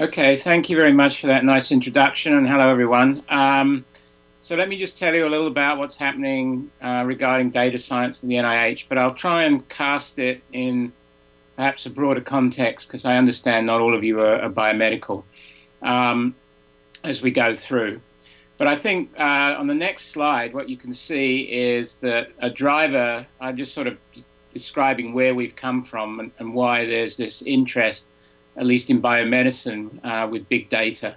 Okay, thank you very much for that nice introduction, and hello everyone. So let me just tell you a little about what's happening regarding data science in the NIH, but I'll try and cast it in perhaps a broader context because I understand not all of you are biomedical um, as we go through. But I think on the next slide, what you can see is that a driver, I'm just sort of describing where we've come from and why there's this interest, at least in biomedicine, with big data.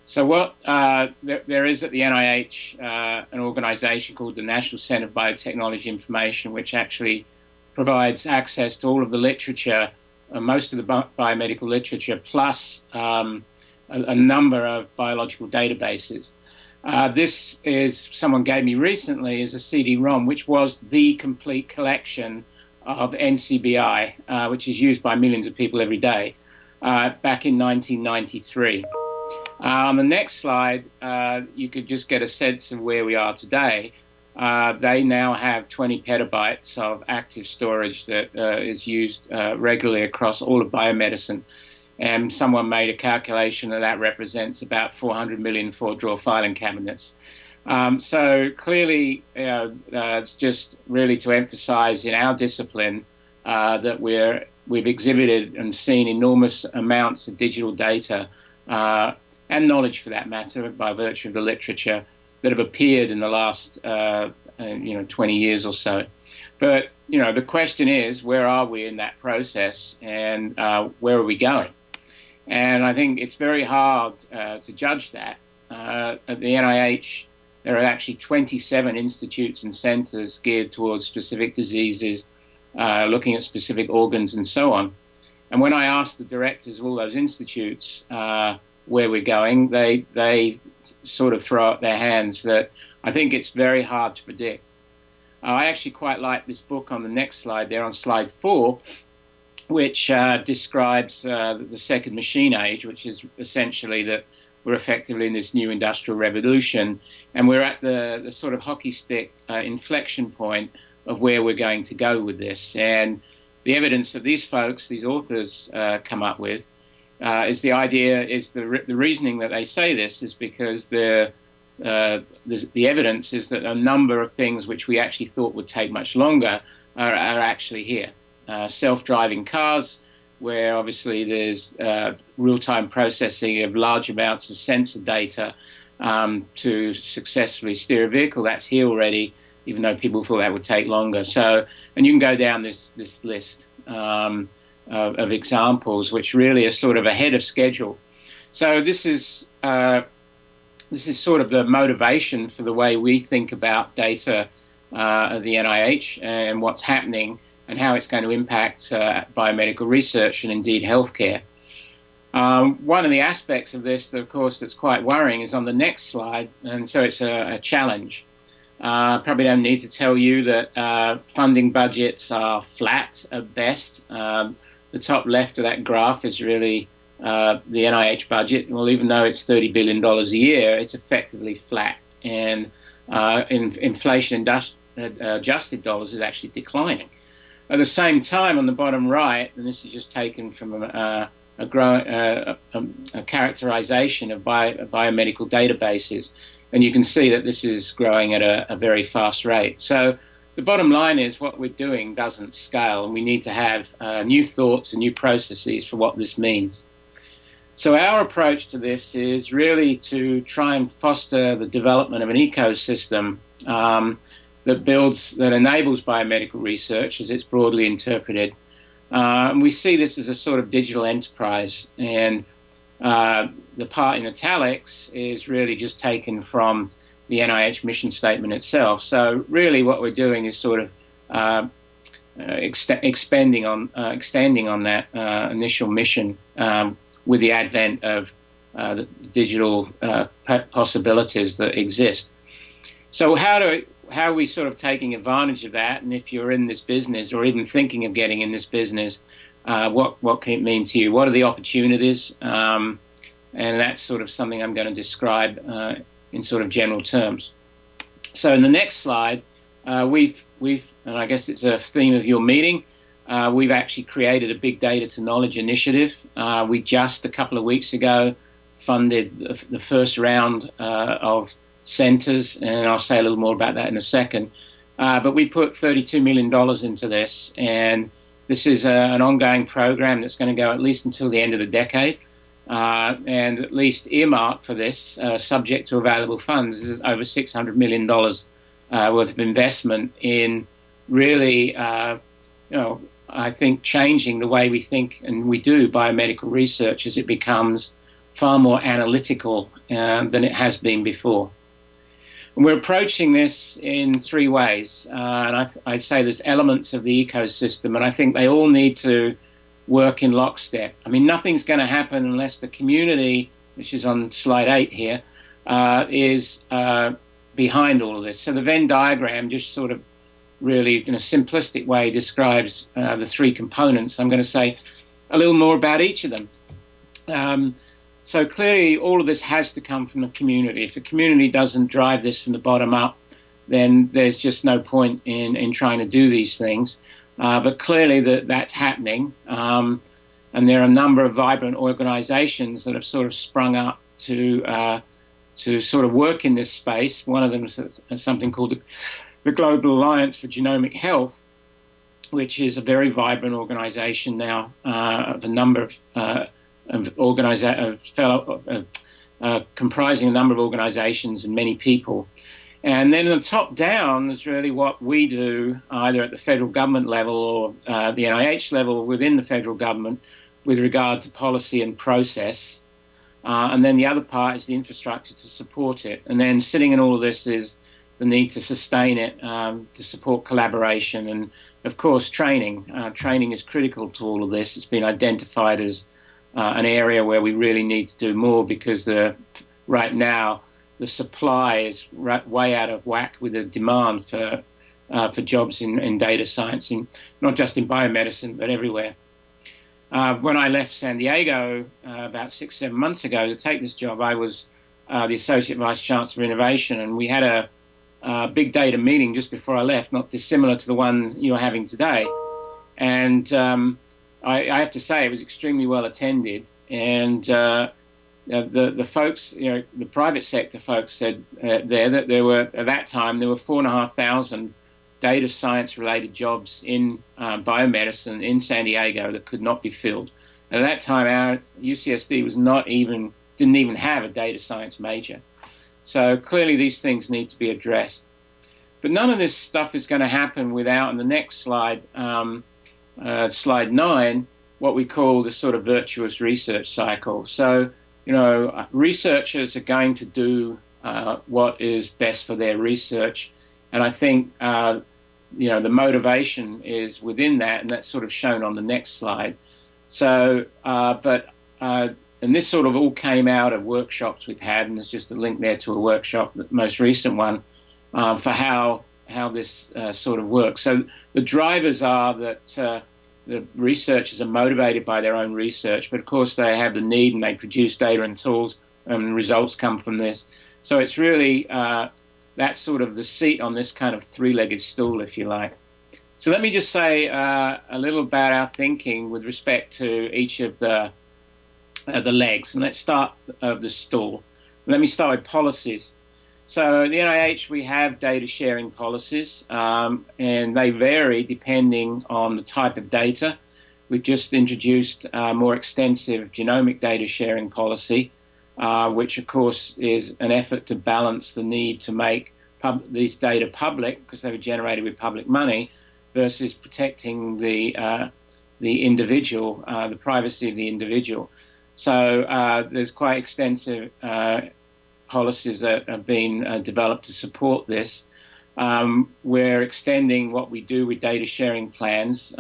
So what there is at the NIH an organization called the National Center of Biotechnology Information, which actually provides access to all of the literature, most of the biomedical literature, plus a number of biological databases. This is, someone gave me recently, is a CD-ROM, which was the complete collection of NCBI, which is used by millions of people every day, back in 1993. On the next slide, you could just get a sense of where we are today. They now have 20 petabytes of active storage that is used regularly across all of biomedicine. And someone made a calculation that represents about 400 million four-drawer filing cabinets. So clearly, it's just really to emphasize in our discipline that we've exhibited and seen enormous amounts of digital data and knowledge, for that matter, by virtue of the literature that have appeared in the last 20 years or so. But the question is, where are we in that process, and where are we going? And I think it's very hard to judge that. At the NIH, there are actually 27 institutes and centers geared towards specific diseases, looking at specific organs and so on. And when I asked the directors of all those institutes where we're going, they sort of throw up their hands that I think it's very hard to predict. I actually quite like this book on the next slide there, on slide 4, which describes the second machine age, which is essentially that we're effectively in this new industrial revolution, and we're at the sort of hockey stick inflection point of where we're going to go with this. And the evidence that these folks, these authors, come up with is the idea, is the reasoning that they say this is because the evidence is that a number of things which we actually thought would take much longer are actually here. Self-driving cars, where obviously there's real-time processing of large amounts of sensor data to successfully steer a vehicle. That's here already, even though people thought that would take longer. So, and you can go down this list of examples, which really are sort of ahead of schedule. So this is sort of the motivation for the way we think about data at the NIH and what's happening, and how it's going to impact biomedical research and indeed healthcare. One of the aspects of this, of course, that's quite worrying is on the next slide, and so it's a challenge. Probably don't need to tell you that funding budgets are flat at best. The top left of that graph is really the NIH budget. Well, even though it's $30 billion a year, it's effectively flat, and inflation adjusted dollars is actually declining. At the same time, on the bottom right, and this is just taken from a characterization of biomedical databases, and you can see that this is growing at a very fast rate. So the bottom line is what we're doing doesn't scale, and we need to have new thoughts and new processes for what this means. So our approach to this is really to try and foster the development of an ecosystem that enables biomedical research as it's broadly interpreted. And we see this as a sort of digital enterprise. And the part in italics is really just taken from the NIH mission statement itself. So really what we're doing is sort of extending on that initial mission with the advent of the digital possibilities that exist. So how are we sort of taking advantage of that? And if you're in this business or even thinking of getting in this business, what can it mean to you? What are the opportunities? And that's sort of something I'm going to describe in sort of general terms. So in the next slide, and I guess it's a theme of your meeting, we've actually created a big data to knowledge initiative. We just a couple of weeks ago funded the first round of centers, and I'll say a little more about that in a second. But we put $32 million into this, and this is an ongoing program that's going to go at least until the end of the decade. And at least earmarked for this, subject to available funds, is over $600 million worth of investment in really, I think changing the way we think and we do biomedical research as it becomes far more analytical than it has been before. And we're approaching this in three ways. And I'd say there's elements of the ecosystem, and I think they all need to work in lockstep. I mean, nothing's going to happen unless the community, which is on slide 8 here, is behind all of this. So the Venn diagram just sort of really, in a simplistic way, describes the three components. I'm going to say a little more about each of them. So clearly, all of this has to come from the community. If the community doesn't drive this from the bottom up, then there's just no point in trying to do these things. But clearly that's happening. And there are a number of vibrant organizations that have sort of sprung up to sort of work in this space. One of them is something called the Global Alliance for Genomic Health, which is a very vibrant organization now of a number of comprising a number of organizations and many people. And then the top down is really what we do either at the federal government level or the NIH level within the federal government with regard to policy and process. And then the other part is the infrastructure to support it. And then sitting in all of this is the need to sustain it, to support collaboration, and of course training. Training is critical to all of this. It's been identified as an area where we really need to do more because right now the supply is way out of whack with the demand for jobs in data science, not just in biomedicine, but everywhere. When I left San Diego about 6-7 months ago to take this job, I was the Associate Vice Chancellor of Innovation, and we had a big data meeting just before I left, not dissimilar to the one you're having today. And I have to say it was extremely well attended, and the folks, the private sector folks said there that at that time there were 4,500 data science related jobs in biomedicine in San Diego that could not be filled. And at that time, our UCSD didn't even have a data science major. So clearly these things need to be addressed. But none of this stuff is going to happen without, in the next slide, slide 9, what we call the sort of virtuous research cycle. So, researchers are going to do what is best for their research. And I think, the motivation is within that, and that's sort of shown on the next slide. So, and this sort of all came out of workshops we've had, and there's just a link there to a workshop, the most recent one, for how this sort of works. So the drivers are that the researchers are motivated by their own research, but of course they have the need and they produce data and tools, and results come from this. So it's really that's sort of the seat on this kind of three-legged stool, if you like. So let me just say a little about our thinking with respect to each of the legs, and let's start of the stool. Let me start with policies. So at the NIH, we have data sharing policies, and they vary depending on the type of data. We've just introduced a more extensive genomic data sharing policy, which of course is an effort to balance the need to make these data public because they were generated with public money versus protecting the individual, the privacy of the individual. So there's quite extensive policies that have been developed to support this. We're extending what we do with data sharing plans.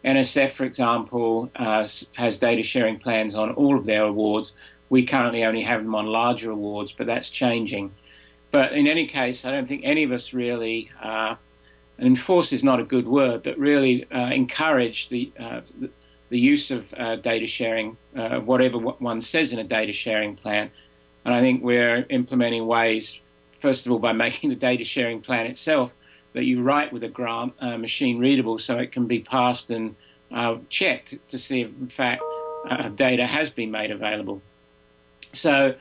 NSF, for example, has data sharing plans on all of their awards. We currently only have them on larger awards, but that's changing. But in any case, I don't think any of us really, and enforce is not a good word, but really encourage the use of data sharing, whatever one says in a data sharing plan. And I think we're implementing ways, first of all, by making the data sharing plan itself that you write with a grant machine readable, so it can be passed and checked to see if, in fact, data has been made available. So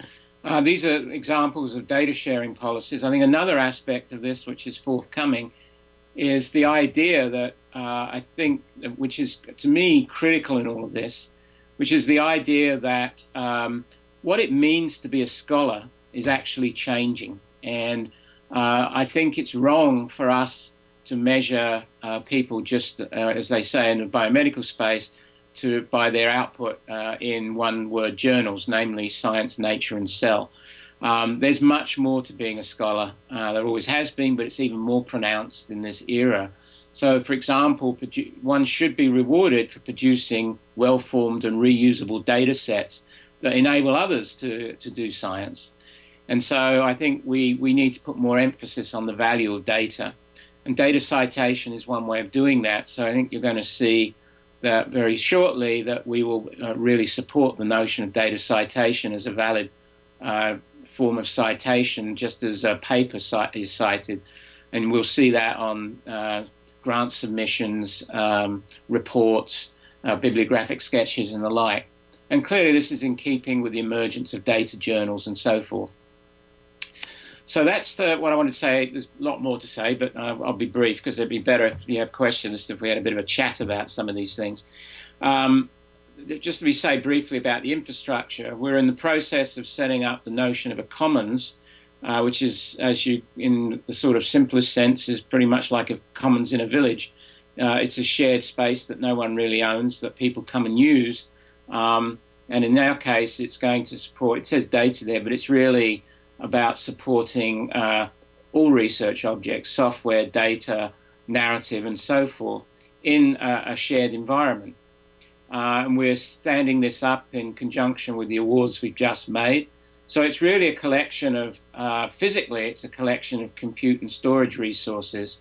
these are examples of data sharing policies. I think another aspect of this, which is forthcoming, is the idea that I think, which is to me critical in all of this, which is the idea that what it means to be a scholar is actually changing. And I think it's wrong for us to measure people just, as they say in the biomedical space, by their output in one-word journals, namely Science, Nature, and Cell. There's much more to being a scholar. There always has been, but it's even more pronounced in this era. So, for example, one should be rewarded for producing well-formed and reusable data sets that enable others to do science. And so I think we need to put more emphasis on the value of data. And data citation is one way of doing that. So I think you're going to see that very shortly that we will really support the notion of data citation as a valid form of citation, just as a paper is cited. And we'll see that on grant submissions, reports, bibliographic sketches, and the like. And clearly this is in keeping with the emergence of data journals and so forth. So that's what I wanted to say. There's a lot more to say, but I'll be brief because it'd be better if you have questions, if we had a bit of a chat about some of these things. Just to say briefly about the infrastructure, we're in the process of setting up the notion of a commons, which is, as you, in the sort of simplest sense, is pretty much like a commons in a village. It's a shared space that no one really owns, that people come and use. And in our case, it's going to support, it says data there, but it's really about supporting all research objects, software, data, narrative, and so forth in a shared environment. And we're standing this up in conjunction with the awards we've just made. So it's really a collection of, physically, it's a collection of compute and storage resources,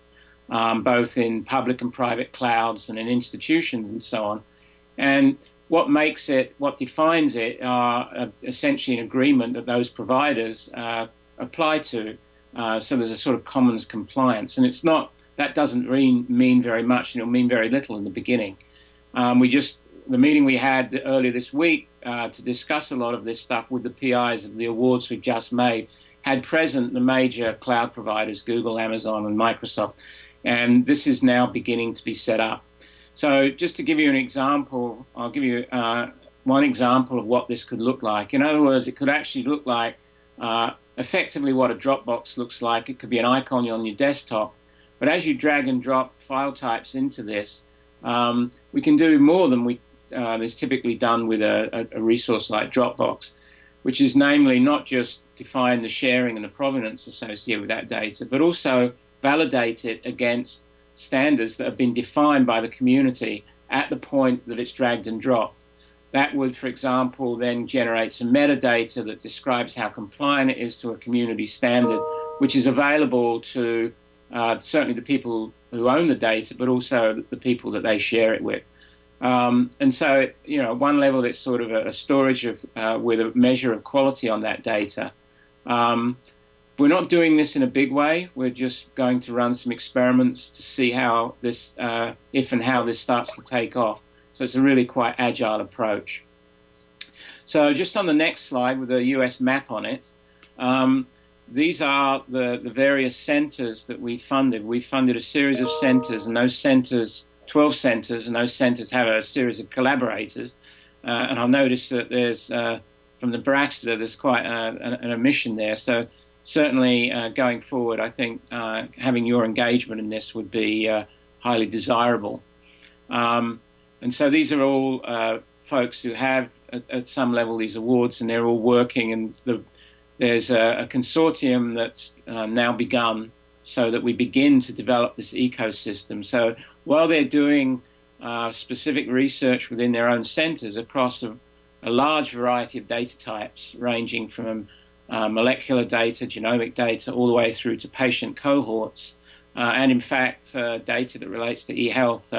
both in public and private clouds and in institutions and so on. And what makes it, what defines it, are essentially an agreement that those providers apply to. So there's a sort of commons compliance. And it's not, that doesn't mean very much, and it'll mean very little in the beginning. The meeting we had earlier this week to discuss a lot of this stuff with the PIs of the awards we've just made had present the major cloud providers, Google, Amazon, and Microsoft. And this is now beginning to be set up. So just to give you an example, I'll give you one example of what this could look like. In other words, it could actually look like effectively what a Dropbox looks like. It could be an icon on your desktop. But as you drag and drop file types into this, we can do more than is typically done with a resource like Dropbox, which is namely not just define the sharing and the provenance associated with that data, but also validate it against standards that have been defined by the community at the point that it's dragged and dropped. That would, for example, then generate some metadata that describes how compliant it is to a community standard, which is available to certainly the people who own the data, but also the people that they share it with. And so, at one level, it's sort of a storage of with a measure of quality on that data. We're not doing this in a big way. We're just going to run some experiments to see how this, if and how this starts to take off. So it's a really quite agile approach. So just on the next slide with a US map on it, these are the various centers that we funded. We funded a series of centers, and those centers, 12 centers, and those centers have a series of collaborators. And I'll notice that there's, from Nebraska, there's quite an omission there. So certainly going forward, I think having your engagement in this would be highly desirable. And so these are all folks who have, at some level, these awards, and they're all working. And there's a consortium that's now begun so that we begin to develop this ecosystem. So while they're doing specific research within their own centers across a large variety of data types, ranging from molecular data, genomic data, all the way through to patient cohorts, and in fact, data that relates to e-health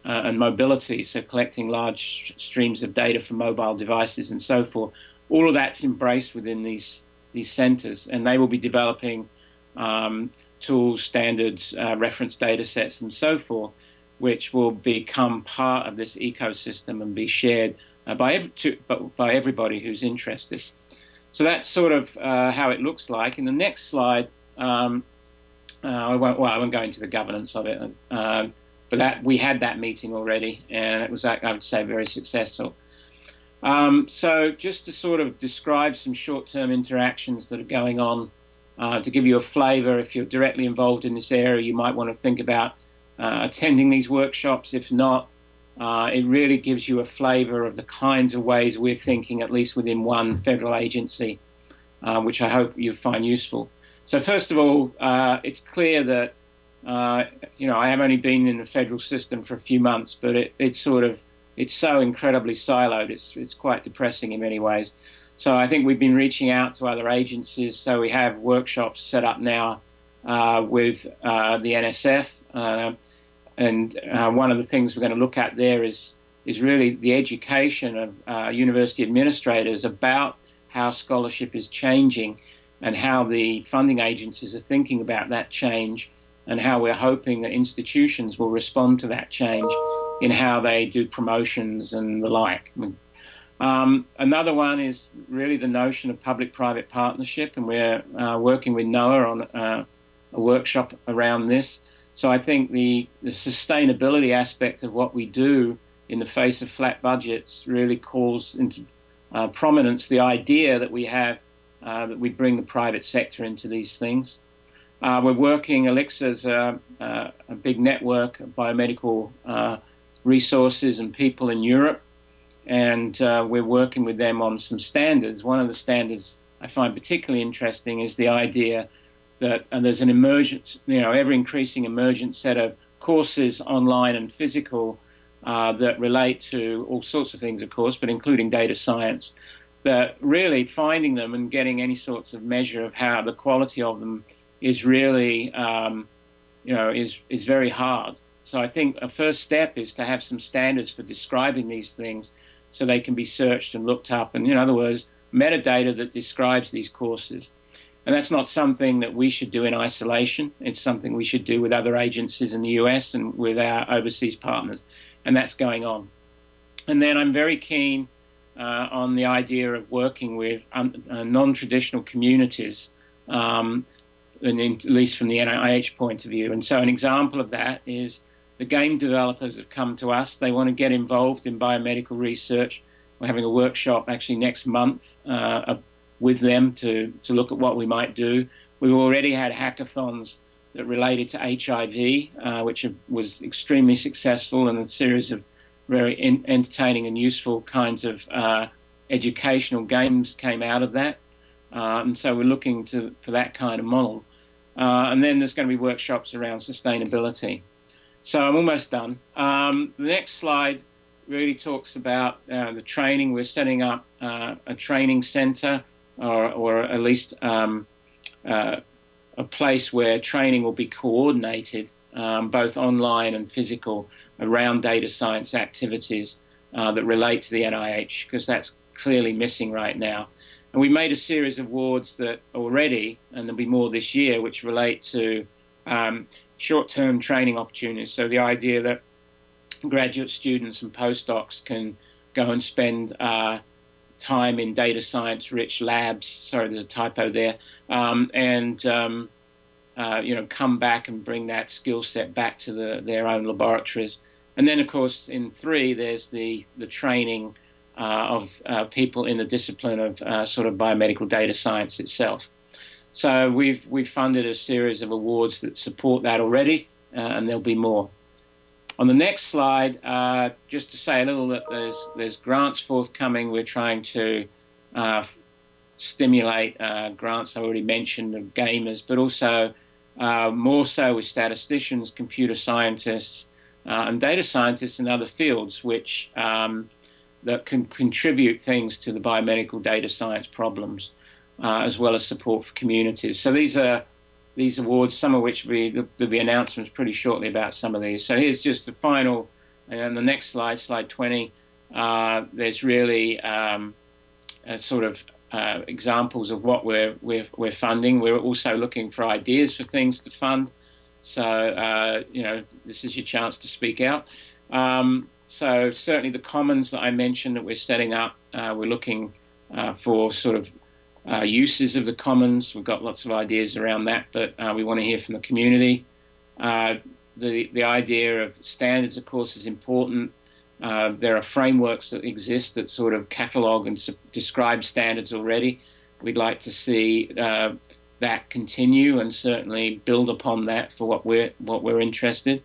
and mobility, so collecting large streams of data from mobile devices and so forth. All of that's embraced within these centers, and they will be developing tools, standards, reference data sets, and so forth, which will become part of this ecosystem and be shared by everybody who's interested. So that's sort of how it looks like. In the next slide, I won't go into the governance of it, but we had that meeting already, and it was, I would say, very successful. So just to sort of describe some short-term interactions that are going on, to give you a flavor, if you're directly involved in this area, you might want to think about attending these workshops. If not, it really gives you a flavor of the kinds of ways we're thinking, at least within one federal agency, which I hope you find useful. So first of all, it's clear that, I have only been in the federal system for a few months, but it's so incredibly siloed. It's quite depressing in many ways. So I think we've been reaching out to other agencies. So we have workshops set up now with the NSF. And one of the things we're going to look at there is really the education of university administrators about how scholarship is changing and how the funding agencies are thinking about that change, and how we're hoping that institutions will respond to that change in how they do promotions and the like. Another one is really the notion of public-private partnership, and we're working with NOAA on a workshop around this. So I think the sustainability aspect of what we do in the face of flat budgets really calls into prominence the idea that we have, that we bring the private sector into these things. We're working, Elixir's a big network of biomedical resources and people in Europe, and we're working with them on some standards. One of the standards I find particularly interesting is the idea that there's an emergent, ever-increasing emergent set of courses, online and physical, that relate to all sorts of things, of course, but including data science, that really finding them and getting any sorts of measure of how the quality of them is really, is very hard. So I think a first step is to have some standards for describing these things so they can be searched and looked up. And in other words, metadata that describes these courses. And that's not something that we should do in isolation. It's something we should do with other agencies in the US and with our overseas partners. And that's going on. And then I'm very keen on the idea of working with non-traditional communities, and at least from the NIH point of view. And so an example of that is the game developers have come to us. They want to get involved in biomedical research. We're having a workshop actually next month with them to look at what we might do. We've already had hackathons that related to HIV, which was extremely successful, and a series of very entertaining and useful kinds of educational games came out of that. And so we're looking for that kind of model. And then there's going to be workshops around sustainability. So I'm almost done. The next slide really talks about the training. We're setting up a training center, or at least a place where training will be coordinated, both online and physical, around data science activities that relate to the NIH, because that's clearly missing right now. And we made a series of awards that already, and there'll be more this year, which relate to short-term training opportunities. So the idea that graduate students and postdocs can go and spend time in data science-rich labs. Sorry, there's a typo there, and come back and bring that skill set back to their own laboratories. And then, of course, in 3, there's the training of people in the discipline of sort of biomedical data science itself. So we've funded a series of awards that support that already, and there'll be more. On the next slide, just to say a little that there's grants forthcoming. We're trying to stimulate grants I already mentioned of gamers, but also more so with statisticians, computer scientists, and data scientists in other fields, which that can contribute things to the biomedical data science problems, as well as support for communities. So these awards, some of which there'll be announcements pretty shortly about some of these. So here's just the final, and the next slide, slide 20, there's really a sort of examples of what we're funding. We're also looking for ideas for things to fund. So this is your chance to speak out. So certainly the commons that I mentioned that we're setting up, we're looking for sort of uses of the commons. We've got lots of ideas around that, but we want to hear from the community. The idea of standards, of course, is important. There are frameworks that exist that sort of catalog and describe standards already. We'd like to see that continue and certainly build upon that for what we're interested.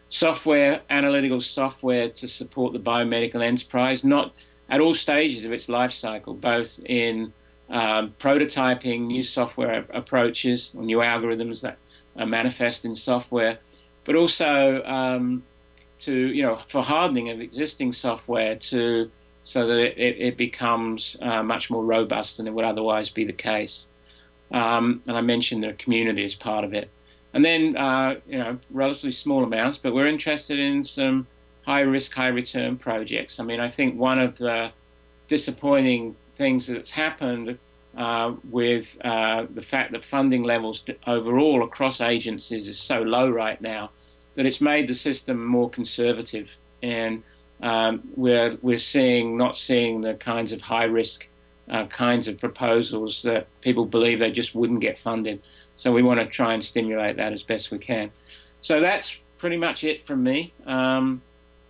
Software, analytical software to support the biomedical enterprise, not at all stages of its life cycle, both in prototyping new software approaches or new algorithms that manifest in software, but also for hardening of existing software so that it becomes much more robust than it would otherwise be the case. And I mentioned the community as part of it. And then, relatively small amounts, but we're interested in some high-risk, high-return projects. I mean, I think one of the disappointing things that's happened with the fact that funding levels overall across agencies is so low right now that it's made the system more conservative, and we're not seeing the kinds of high-risk kinds of proposals that people believe they just wouldn't get funded. So we want to try and stimulate that as best we can. So that's pretty much it from me. I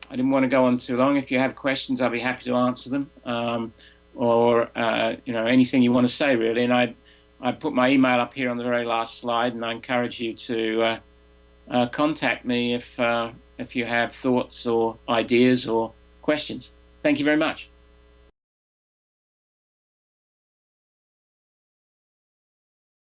didn't want to go on too long. If you have questions, I'll be happy to answer them, or anything you want to say, really. And I put my email up here on the very last slide, and I encourage you to contact me if you have thoughts or ideas or questions. Thank you very much.